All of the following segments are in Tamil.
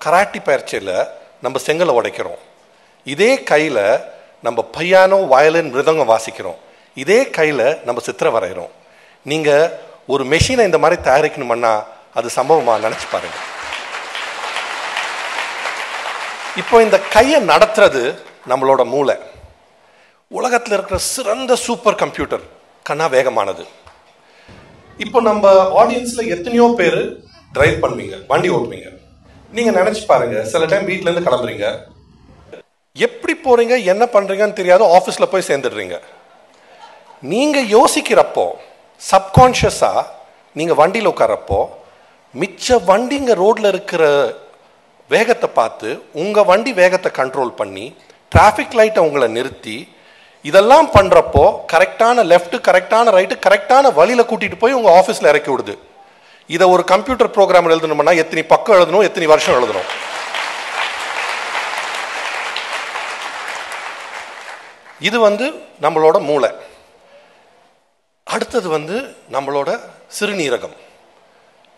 கராட்டி பயிற்சியில் நம்ம செங்கலை உடைக்கிறோம், இதே கையில் நம்ம பையானோ வயலின் மிருதங்கம் வாசிக்கிறோம், இதே கையில் நம்ம சித்திரை வரைகிறோம். நீங்கள் ஒரு மெஷினை இந்த மாதிரி தயாரிக்கணுமன்னா அது சம்பவமாக நினச்சி பாருங்க. இப்போ இந்த கையை நடத்துறது நம்மளோட மூளை. உலகத்தில் இருக்கிற சிறந்த சூப்பர் கம்ப்யூட்டர் கண்ணா வேகமானது. இப்போ நம்ம ஆடியன்ஸில் எத்தனையோ பேர் டிரைவ் பண்ணுவீங்க, வண்டி ஓட்டுவீங்க. நீங்கள் நினச்சி பாருங்க, சில டைம் வீட்டிலேருந்து கிளம்புறீங்க, எப்படி போகிறீங்க என்ன பண்ணுறீங்கன்னு தெரியாது, ஆஃபீஸில் போய் சேர்ந்துடுறீங்க. நீங்கள் யோசிக்கிறப்போ சப்கான்ஷியஸாக நீங்கள் வண்டியில் உட்காரப்போ மிச்ச வண்டிங்க ரோட்டில் இருக்கிற வேகத்தை பார்த்து உங்கள் வண்டி வேகத்தை கண்ட்ரோல் பண்ணி டிராஃபிக் லைட்டை உங்களை நிறுத்தி இதெல்லாம் பண்ணுறப்போ கரெக்டான லெஃப்ட்டு கரெக்டான ரைட்டு கரெக்டான வழியில் கூட்டிகிட்டு போய் உங்கள் ஆஃபீஸில் இறக்கி விடுது. இதை ஒரு கம்ப்யூட்டர் ப்ரோக்ராம் எழுதணும்னா எத்தனை பக்கம் எழுதணும், எத்தனை வருஷம் எழுதணும். இது நம்மளோட மூளை. அடுத்தது நம்மளோட சிறுநீரகம்.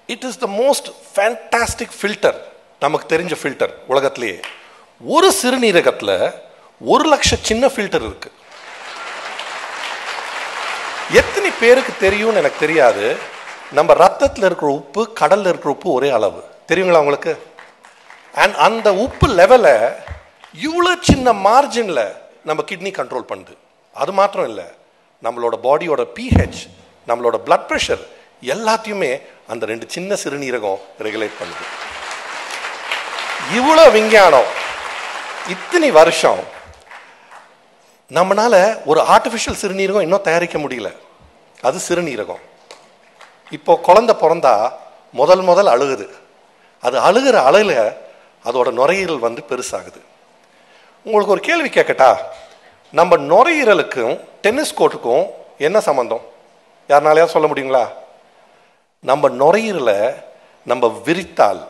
It is the most fantastic filter, நமக்கு தெரிஞ்ச ஃபில்டர் உலகத்திலேயே. ஒரு சிறுநீரகத்தில் 1,00,000 சின்ன ஃபில்டர் இருக்கு. எத்தனை பேருக்கு தெரியும்னு எனக்கு தெரியாது, நம்ம ரத்தத்தில் இருக்கிற உப்பு கடல்ல இருக்கிற உப்பு ஒரே அளவு, தெரியுங்களா உங்களுக்கு? அண்ட் அந்த உப்பு லெவலை இவ்வளோ சின்ன மார்ஜினில் நம்ம கிட்னி கண்ட்ரோல் பண்ணுது. அது மாத்திரம் இல்லை, நம்மளோட பாடியோட pH, நம்மளோட பிளட் ப்ரெஷர் எல்லாத்தையுமே அந்த 2 சின்ன சிறுநீரகம் ரெகுலேட் பண்ணுது. இவ்வளோ விஞ்ஞானம், இத்தனை வருஷம் நம்மளால ஒரு ஆர்டிஃபிஷியல் சிறுநீரகம் இன்னும் தயாரிக்க முடியல. அது சிறுநீரகம். இப்போ குழந்தை பிறந்தா முதல் அழுகுது. அது அழுகிற அழுல அதோட நுரையீரல் பெருசாகுது. உங்களுக்கு ஒரு கேள்வி கேட்கட்டா? நம்ம நுரையீரலுக்கும் டென்னிஸ் கோர்ட்டுக்கும் என்ன சம்பந்தம்? யாருனாலையா சொல்ல முடியுங்களா? நம்ம நுரையீரலை நம்ம விரித்தால்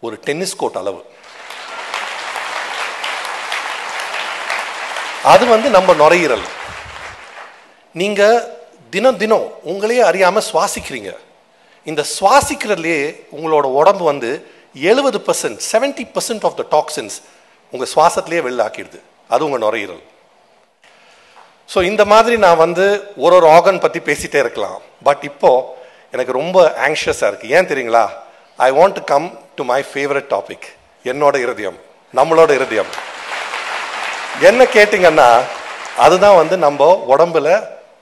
ஒரு டென்னிஸ் கோர்ட் அளவு. அது நம்ம நுரையீரல். நீங்க தினம் தினம் உங்களையே அறியாம சுவாசிக்கிறீங்க. இந்த சுவாசிக்கிறதுலே உங்களோட உடம்பு 70% 70% ஆஃப் த டாக்ஸின்ஸ் உங்க சுவாசத்திலேயே வெளில ஆக்கிடுது. அது உங்க நுரையீரல். ஸோ இந்த மாதிரி நான் ஒரு ஆர்கன் பத்தி பேசிட்டே இருக்கலாம். பட் இப்போ எனக்கு ரொம்ப ஆங்ஷியஸா இருக்கு. ஏன் தெரியுங்களா? I want to come to my favourite topic, என்னோட இருதயம், நம்மளோட இருதயம். என்ன கேட்டிங்கன்னா அதுதான் நம்ம உடம்புல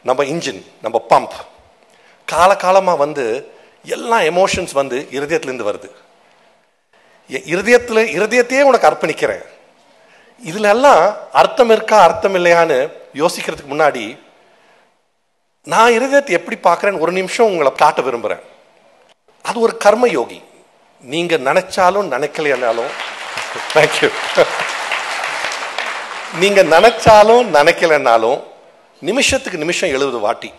நம்ம இன்ஜின், நம்ம பம்ப். காலகாலமாக எல்லா எமோஷன்ஸ் இருதயத்திலேருந்து வருது. இருதயத்தையே உனக்கு அர்ப்பணிக்கிறேன். இதுல எல்லாம் அர்த்தம் இருக்கா அர்த்தம் இல்லையான்னு யோசிக்கிறதுக்கு முன்னாடி நான் இருதயத்தை எப்படி பார்க்குறேன்னு ஒரு நிமிஷம் உங்களை காட்ட விரும்புகிறேன். அது ஒரு கர்ம யோகி. நீங்க நினைச்சாலும் நினைக்கலையானாலும் தேங்க்யூ, நீங்க நினைச்சாலும் நினைக்கலனாலும் நிமிஷத்துக்கு நிமிஷம் 70 வாட்டி,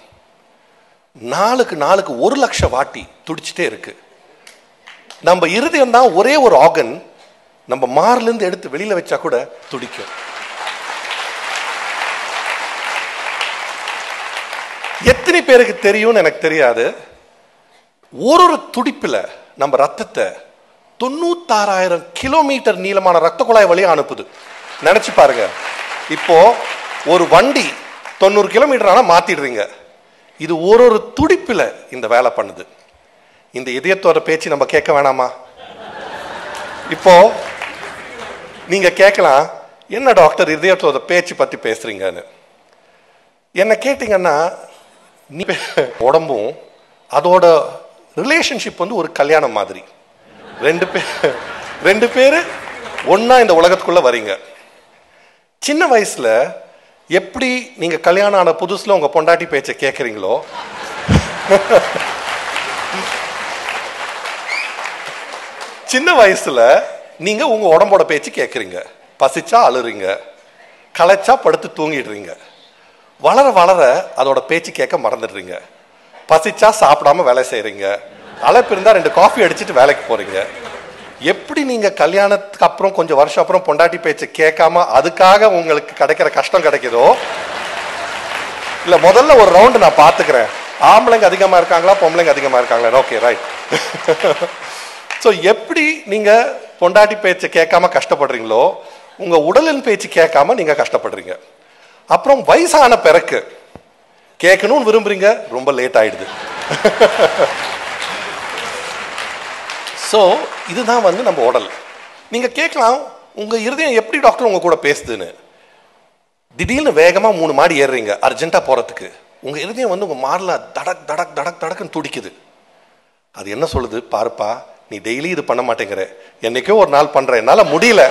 நாளுக்கு 1,00,000 வாட்டி துடிச்சுட்டே இருக்கு. நம்ம இருதயம் தான் ஒரே ஒரு ஆர்கன், நம்ம மார்லேருந்து எடுத்து வெளியில வச்சா கூட துடிக்கும். எத்தனை பேருக்கு தெரியும்னு எனக்கு தெரியாது, ஒரு துடிப்புல நம்ம ரத்தத்தை 96,000 கிலோமீட்டர் நீளமான ரத்த குழாய் வழியா அனுப்புது. நினைச்சு பாருங்க. இப்போ ஒரு வண்டி 90 கிலோமீட்டர் ஆனா மாத்திடுறீங்க. இது ஒரு துடிப்புல இந்த வேலை பண்ணுது. இந்த இதயத்தோட பேச்சு நம்ம கேட்க வேணாமா? இப்போ நீங்க கேட்கலாம், என்ன டாக்டர் இதயத்தோட பேச்சு பத்தி பேசுறீங்கன்னு. என்ன கேட்டீங்கன்னா, நீ உடம்பும் அதோட ரிலேஷன்ஷிப் ஒரு கல்யாணம் மாதிரி. ரெண்டு பேரு ஒன்னா இந்த உலகத்துக்குள்ள வரீங்க. சின்ன வயசுல எப்படி நீங்க கல்யாணம் ஆன புதுசுல உங்க பொண்டாட்டி பேச்சை கேட்கறீங்களோ, சின்ன வயசுல நீங்க உங்க உடம்போட பேச்சு கேட்கறீங்க. பசிச்சா அழுறீங்க, களைச்சா படுத்து தூங்கிடுறீங்க. வளர வளர அதோட பேச்சு கேட்க மறந்துடுறீங்க. பசிச்சா சாப்பிடாம வேலை செய்யறீங்க, அழைப்பு இருந்தா 2 காஃபி அடிச்சுட்டு வேலைக்கு போறீங்க. எப்படி நீங்க கல்யாணத்துக்கு அப்புறம் கொஞ்சம் வருஷம் அப்புறம் பொண்டாட்டி பேச்சு கேட்காம அதுக்காக உங்களுக்கு கிடைக்கிற கஷ்டம் கிடைக்குதோ, இல்ல முதல்ல ஒரு ரவுண்டு நான் பாத்துக்கிறேன், ஆம்பளைங்க அதிகமா இருக்காங்களா பொம்பளைங்க அதிகமா இருக்காங்களா, ஓகே ரைட். ஸோ எப்படி நீங்க பொண்டாட்டி பேச்சு கேட்காம கஷ்டப்படுறீங்களோ உங்க உடலின் பேச்சு கேட்காம நீங்க கஷ்டப்படுறீங்க. அப்புறம் வயசான பிறகு கேட்கணும்னு விரும்புறீங்க, ரொம்ப லேட் ஆயிடுது. ஸோ இதுதான் நம்ம உடல். நீங்க கேட்கலாம், உங்க இருதயம் எப்படி டாக்டர் உங்க கூட பேசுதுன்னு. திடீர்னு வேகமா 3 மாடி ஏறுறீங்க அர்ஜென்ட்டா போறதுக்கு, உங்க இருதயம் உங்க மார்ல தடக் தடக் தடக் தடக்குன்னு துடிக்குது. அது என்ன சொல்லுது? பாருப்பா, நீ டெய்லி இது பண்ண மாட்டேங்கிற, என்னைக்கோ ஒரு நாள் பண்ற, என்னால முடியல,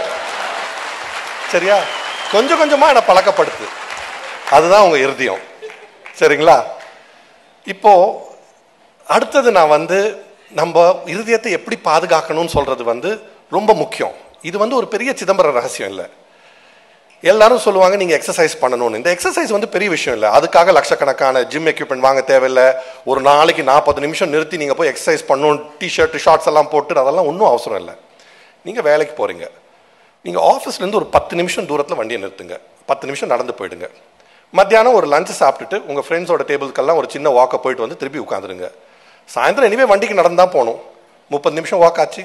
சரியா, கொஞ்சம் கொஞ்சமா என்ன பழக்கப்படுத்து. அதுதான் உங்க இருதயம், சரிங்களா? இப்போ அடுத்தது நான் நம்ம இருதயத்தை எப்படி பாதுகாக்கணும்னு சொல்றது ரொம்ப முக்கியம். இது ஒரு பெரிய சிதம்பர ரகசியம் இல்லை. எல்லாரும் சொல்லுவாங்க நீங்க எக்ஸசைஸ் பண்ணணும்னு. இந்த எக்ஸசைஸ் பெரிய விஷயம் இல்லை. அதுக்காக லட்சக்கணக்கான ஜிம் எக்யூப்மெண்ட் வாங்க தேவையில்லை. ஒரு நாளைக்கு 40 நிமிஷம் நிறுத்தி நீங்க போய் எக்ஸசைஸ் பண்ணணும், டிஷர்ட் ஷார்ட்ஸ் எல்லாம் போட்டு அதெல்லாம் ஒன்றும் அவசரம் இல்லை. நீங்க வேலைக்கு போறீங்க, நீங்க ஆஃபீஸ்லேருந்து ஒரு 10 நிமிஷம் தூரத்தில் வண்டியை நிறுத்துங்க, 10 நிமிஷம் நடந்து போயிடுங்க. மத்தியானம் ஒரு லஞ்சு சாப்பிட்டுட்டு உங்க ஃப்ரெண்ட்ஸோட டேபிளுக்கெல்லாம் ஒரு சின்ன வாக்கை போயிட்டு திருப்பி உட்காந்துருங்க. சாயந்தரம் எனிவே வண்டிக்கு நடந்து தான் போகணும், 30 நிமிஷம் வாக் ஆச்சு.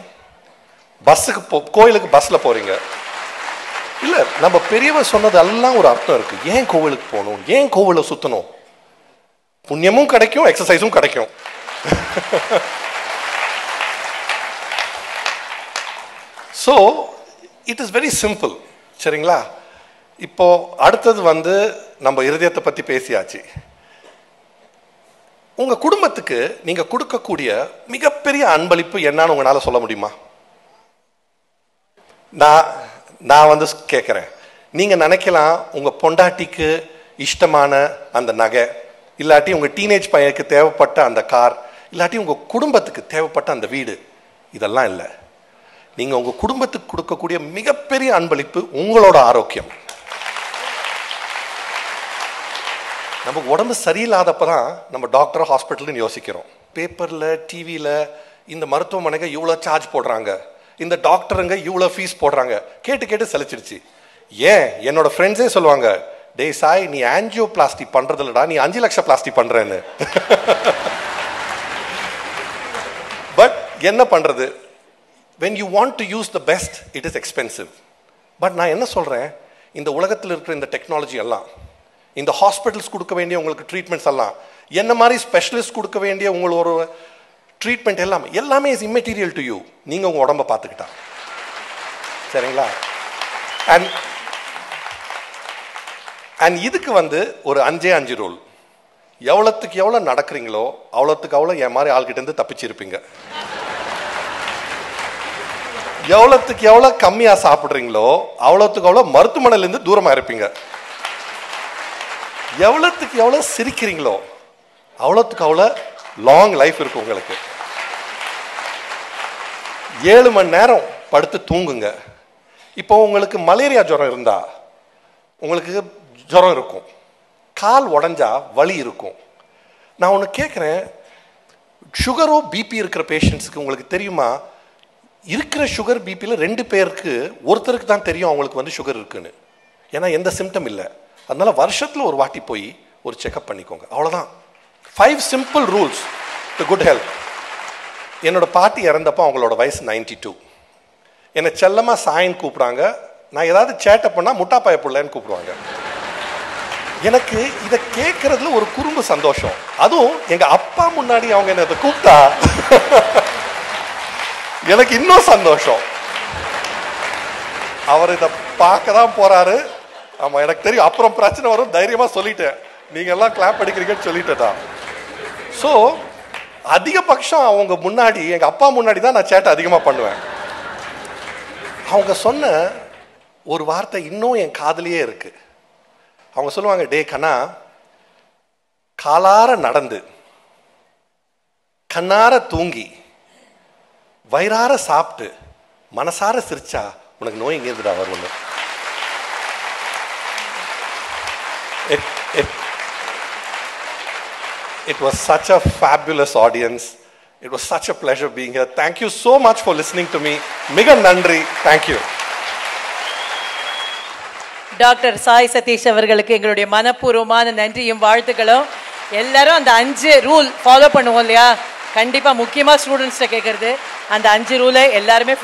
பஸ்ஸுக்கு கோயிலுக்கு பஸ்ல போறீங்க. இல்ல, நம்ம பெரியவர் சொன்னது எல்லாம் ஒரு அர்த்தம் இருக்கு. ஏன் கோவிலுக்கு போகணும், ஏன் கோவிலை சுத்தணும்? புண்ணியமும் கிடைக்கும், எக்ஸசைஸும் கிடைக்கும். So it is very simple, சரிங்களா? இப்போ அடுத்தது நம்ம இருதயத்தை பத்தி பேசியாச்சு. உங்க குடும்பத்துக்கு நீங்க கொடுக்கக்கூடிய மிகப்பெரிய அன்பளிப்பு என்னன்னு உங்களால சொல்ல முடியுமா? நான் கேட்குறேன். நீங்க நினைக்கலாம் உங்க பொண்டாட்டிக்கு இஷ்டமான அந்த நகை, இல்லாட்டி உங்க டீனேஜ் பையனுக்கு தேவைப்பட்ட அந்த கார், இல்லாட்டி உங்க குடும்பத்துக்கு தேவைப்பட்ட அந்த வீடு, இதெல்லாம் இல்லை. நீங்க உங்க குடும்பத்துக்கு கொடுக்கக்கூடிய மிகப்பெரிய அன்பளிப்பு உங்களோட ஆரோக்கியம். நம்ம உடம்பு சரியில்லாதப்பதான் நம்ம டாக்டர் ஹாஸ்பிட்டல்னு யோசிக்கிறோம். பேப்பர்ல டிவியில இந்த மருத்துவமனைக்கு இவ்வளோ சார்ஜ் போடுறாங்க, இந்த டாக்டருங்க இவ்வளோ ஃபீஸ் போடுறாங்க, கேட்டு கேட்டு சலிச்சிருச்சு. ஏன் என்னோட ஃப்ரெண்ட்ஸே சொல்லுவாங்க, டேய் சாய், நீ ஆன்ஜியோ பிளாஸ்டி பண்றது இல்லடா, நீ 5 லட்சம் பிளாஸ்டி பண்றேன்னு. பட் என்ன பண்றது? when you want to use the best, it is expensive. But நான் என்ன சொல்றேன், இந்த உலகத்தில் இருக்கிற இந்த டெக்னாலஜி எல்லாம், இந்த ஹாஸ்பிட்டல்ஸ் கொடுக்க வேண்டிய உங்களுக்கு ட்ரீட்மெண்ட்ஸ் எல்லாம், என்ன மாதிரி ஸ்பெஷலிஸ்ட் கொடுக்க வேண்டிய உங்களோட ட்ரீட்மெண்ட் எல்லாமே இஸ் இம்மெட்டீரியல் டு யூ. நீங்க உங்க உடம்ப பார்த்துக்கிட்டா, சரிங்களா? அண்ட் இதுக்கு ஒரு 5 ரூல். எவ்வளோத்துக்கு எவ்வளோ நடக்கிறீங்களோ அவ்வளோத்துக்கு அவ்வளோ என் மாதிரி ஆள்கிட்ட இருந்து தப்பிச்சிருப்பீங்க. எவ்வளோத்துக்கு எவ்வளோ கம்மியா சாப்பிட்றீங்களோ அவ்வளோத்துக்கு அவ்வளோ மருத்துவமனையிலேருந்து தூரமா இருப்பீங்க. எவ்வளோத்துக்கு எவ்வளோ சிரிக்கிறீங்களோ அவ்வளோத்துக்கு அவ்வளோ லாங் லைஃப் இருக்கு உங்களுக்கு. 7 மணி நேரம் படுத்து தூங்குங்க. இப்போ உங்களுக்கு மலேரியா ஜுரம் இருந்தா உங்களுக்கு ஜுரம் இருக்கும், கால் உடஞ்சா வலி இருக்கும். நான் ஒன்று கேட்குறேன், சுகரோ பிபி இருக்கிற பேஷண்ட்ஸுக்கு உங்களுக்கு தெரியுமா, இருக்கிற சுகர் பிபியில் 2 பேருக்கு ஒருத்தருக்கு தான் தெரியும் அவங்களுக்கு சுகர் இருக்குன்னு. ஏன்னா எந்த சிம்டம் இல்லை. அதனால வருஷத்தில் ஒரு வாட்டி போய் ஒரு செக்அப் பண்ணிக்கோங்க, அவ்வளோதான். 5 simple rules to good health. என்னோட பாட்டி இறந்தப்போ அவங்களோட வயசு 92. என்னை செல்லமா சாயின்னு கூப்பிடுறாங்க. நான் ஏதாவது சேட்டை பண்ணா முட்டாப்பாய பிள்ளைன்னு கூப்பிடுவாங்க. எனக்கு இதை கேட்கறதுல ஒரு குறும்பு சந்தோஷம். அதுவும் எங்க அப்பா முன்னாடி அவங்க என்ன கூப்பிட்டா எனக்கு இன்னும் சந்தோஷம். அவர் இதை பார்க்க தான் போறாரு. ஆமா, எனக்கு தெரியும் அப்புறம் பிரச்சனை வரும், தைரியமா சொல்லிட்டேன். நீங்க எல்லாம் கிளாப் அடிக்கிறீங்கன்னு சொல்லிட்டேன். ஸோ அதிகபட்சம் அவங்க முன்னாடி, எங்க அப்பா முன்னாடி தான் நான் சேட்டை அதிகமா பண்ணுவேன். அவங்க சொன்ன ஒரு வார்த்தை இன்னும் என் காதுலயே இருக்கு. அவங்க சொல்லுவாங்க, டே கண்ணா, காலார நடந்து கண்ணார தூங்கி வயிறார சாப்பிட்டு மனசார சிரிச்சா உனக்கு நோய் எங்கேருந்துடா வரும்னு. It was such a fabulous audience. It was such a pleasure being here. Thank you so much for listening to me. மிக நன்றி. Thank you. Doctor Sai Satish அவர்களுக்கு எங்களுடைய மனப்பூர்வமான நன்றியும் வாழ்த்துக்களும். எல்லாரும் அந்த 5 ரூல் ஃபாலோ பண்ணுவோம் இல்லையா? கண்டிப்பா முக்கியமா ஸ்டூடெண்ட்ஸ்ட கேட்கறது அந்த 5 ரூலை எல்லாருமே